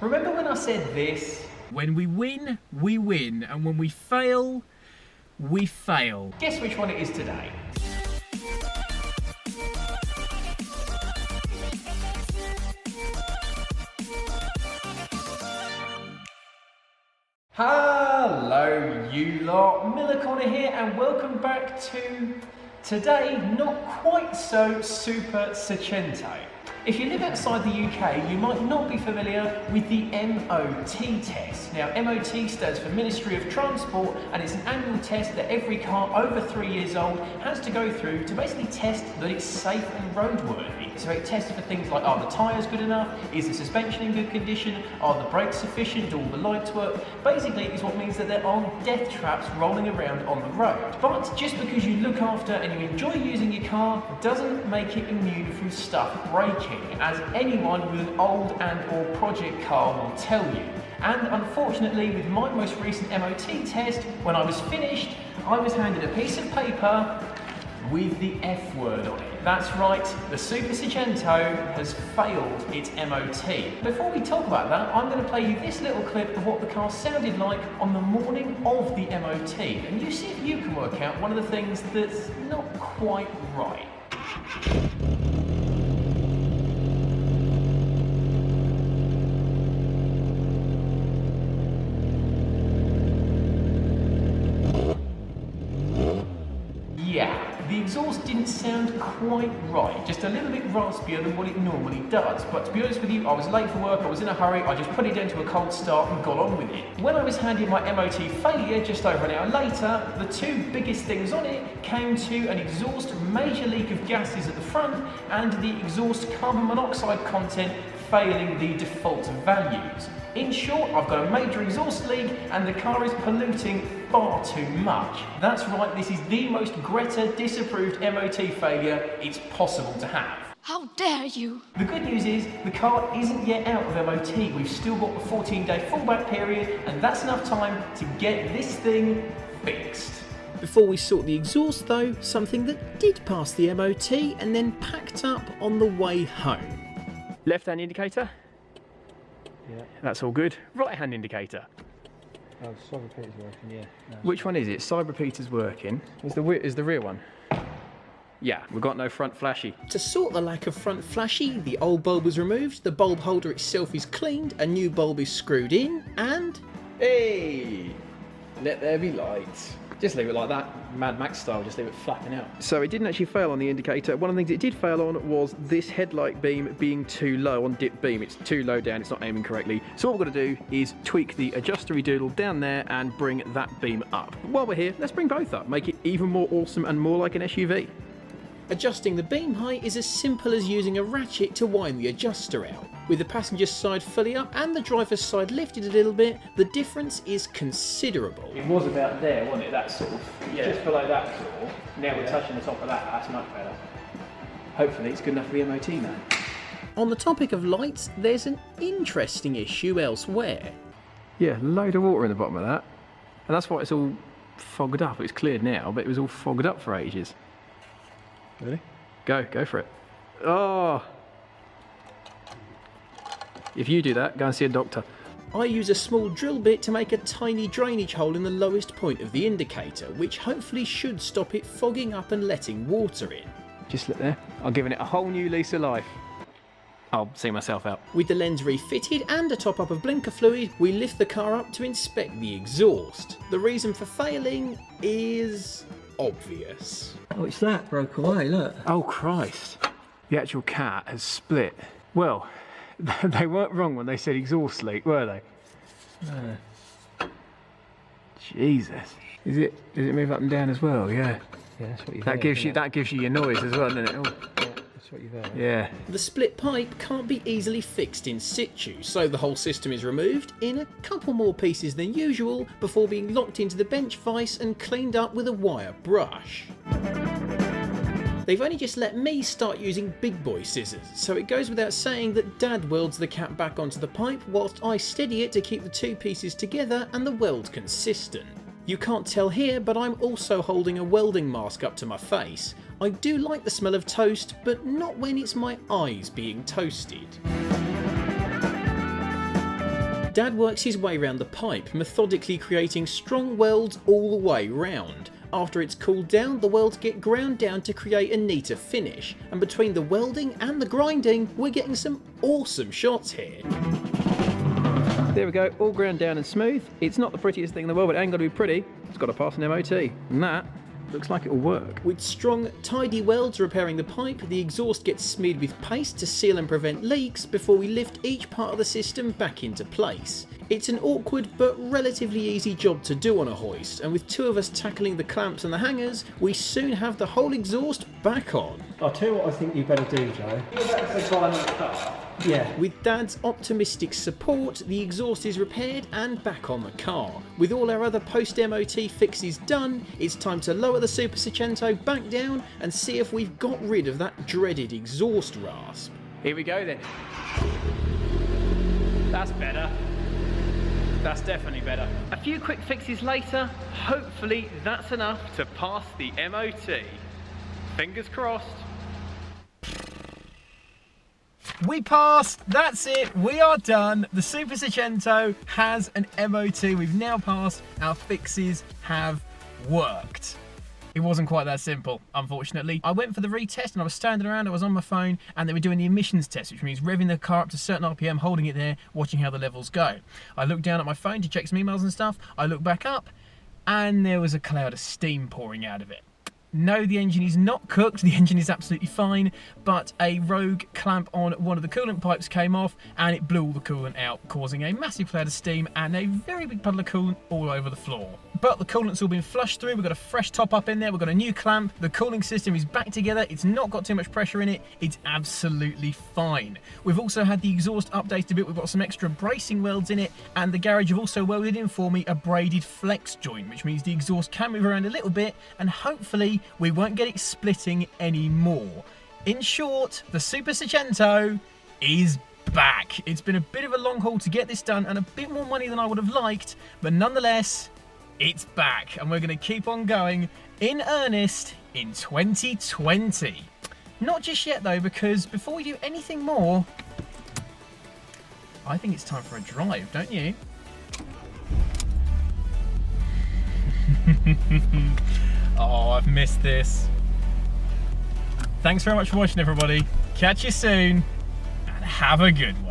Remember when I said this? When we win, we win, and when we fail, we fail. Guess which one it is today? Hello you lot, Miller Connor here and welcome back to today not quite so Super Seicento. If you live outside the UK, you might not be familiar with the MOT test. Now, MOT stands for Ministry of Transport, and it's an annual test that every car over 3 years old has to go through to basically test that it's safe and roadworthy. So it tests for things like, are the tyres good enough? Is the suspension in good condition? Are the brakes sufficient? Do all the lights work? Basically, it's what means that there aren't death traps rolling around on the road. But just because you look after and you enjoy using your car doesn't make it immune from stuff breaking, as anyone with an old and or project car will tell you. And unfortunately, with my most recent MOT test, when I was finished, I was handed a piece of paper with the F word on it. That's right, the Super Seicento has failed its MOT. Before we talk about that, I'm going to play you this little clip of what the car sounded like on the morning of the MOT, and you see if you can work out one of the things that's not quite right. Yeah, the exhaust didn't sound quite right, just a little bit raspier than what it normally does. But to be honest with you, I was late for work, I was in a hurry, I just put it into a cold start and got on with it. When I was handed my MOT failure just over an hour later, the two biggest things on it came to an exhaust major leak of gases at the front and the exhaust carbon monoxide content failing the default values. In short, I've got a major exhaust leak and the car is polluting far too much. That's right, this is the most Greta disapproved MOT failure it's possible to have. How dare you! The good news is the car isn't yet out of MOT. We've still got the 14-day fallback period, and that's enough time to get this thing fixed. Before we sort the exhaust though, something that did pass the MOT and then packed up on the way home. Left-hand indicator? Yeah. That's all good. Right-hand indicator? Oh, side repeater's working, yeah. No, Which one is it? Side repeater's working. Is the rear one? Yeah, we've got no front flashy. To sort the lack of front flashy, the old bulb was removed, the bulb holder itself is cleaned, a new bulb is screwed in, and... Hey! Let there be light. Just leave it like that, Mad Max style, just leave it flapping out. So it didn't actually fail on the indicator. One of the things it did fail on was this headlight beam being too low on dip beam. It's too low down, it's not aiming correctly. So what we're going to do is tweak the adjustery doodle down there and bring that beam up. But while we're here, let's bring both up, make it even more awesome and more like an SUV. Adjusting the beam height is as simple as using a ratchet to wind the adjuster out. With the passenger side fully up and the driver's side lifted a little bit, the difference is considerable. It was about there, wasn't it? That sort of, just below that sort of. Now we're touching the top of that, that's much better. Hopefully it's good enough for the MOT man. On the topic of lights, there's an interesting issue elsewhere. Yeah, load of water in the bottom of that. And that's why it's all fogged up. It's cleared now, but it was all fogged up for ages. Really? Go for it. Oh! If you do that, go and see a doctor. I use a small drill bit to make a tiny drainage hole in the lowest point of the indicator, which hopefully should stop it fogging up and letting water in. Just look there. I'm giving it a whole new lease of life. I'll see myself out. With the lens refitted and a top up of blinker fluid, we lift the car up to inspect the exhaust. The reason for failing is obvious. Oh, it's that broke away, look. Oh Christ. The actual cat has split. Well, they weren't wrong when they said exhaust leak, were they? No. Jesus. Does it move up and down as well? Yeah. Yeah, that's what you've That gives you your noise as well, doesn't it? Oh. Yeah, that's what you've heard. Yeah. The split pipe can't be easily fixed in situ, so the whole system is removed in a couple more pieces than usual before being locked into the bench vise and cleaned up with a wire brush. They've only just let me start using big boy scissors, so it goes without saying that Dad welds the cap back onto the pipe whilst I steady it to keep the two pieces together and the weld consistent. You can't tell here, but I'm also holding a welding mask up to my face. I do like the smell of toast, but not when it's my eyes being toasted. Dad works his way round the pipe, methodically creating strong welds all the way round. After it's cooled down, the welds get ground down to create a neater finish, and between the welding and the grinding, we're getting some awesome shots here. There we go, all ground down and smooth. It's not the prettiest thing in the world, but it ain't got to be pretty. It's got to pass an MOT, and that looks like it'll work. With strong, tidy welds repairing the pipe, the exhaust gets smeared with paste to seal and prevent leaks before we lift each part of the system back into place. It's an awkward but relatively easy job to do on a hoist, and with two of us tackling the clamps and the hangers, we soon have the whole exhaust back on. I'll tell you what I think you better do, Joe. Yeah. With Dad's optimistic support, the exhaust is repaired and back on the car. With all our other post-MOT fixes done, it's time to lower the Super Seicento back down and see if we've got rid of that dreaded exhaust rasp. Here we go then. That's better. That's definitely better. A few quick fixes later, hopefully that's enough to pass the MOT. Fingers crossed. We passed, that's it, we are done. The Super Seicento has an MOT. We've now passed, our fixes have worked. It wasn't quite that simple, unfortunately. I went for the retest and I was standing around, I was on my phone, and they were doing the emissions test, which means revving the car up to a certain RPM, holding it there, watching how the levels go. I looked down at my phone to check some emails and stuff, I looked back up, and there was a cloud of steam pouring out of it. No, the engine is not cooked, the engine is absolutely fine, but a rogue clamp on one of the coolant pipes came off and it blew all the coolant out, causing a massive cloud of steam and a very big puddle of coolant all over the floor. But the coolant's all been flushed through, we've got a fresh top up in there, we've got a new clamp, the cooling system is back together, it's not got too much pressure in it, it's absolutely fine. We've also had the exhaust updated a bit, we've got some extra bracing welds in it, and the garage have also welded in for me a braided flex joint, which means the exhaust can move around a little bit, and hopefully we won't get it splitting anymore. In short, the Super Seicento is back. It's been a bit of a long haul to get this done and a bit more money than I would have liked, but nonetheless, it's back and we're going to keep on going in earnest in 2020. Not just yet though, because before we do anything more, I think it's time for a drive, don't you? Oh, I've missed this. Thanks very much for watching, everybody. Catch you soon, and have a good one.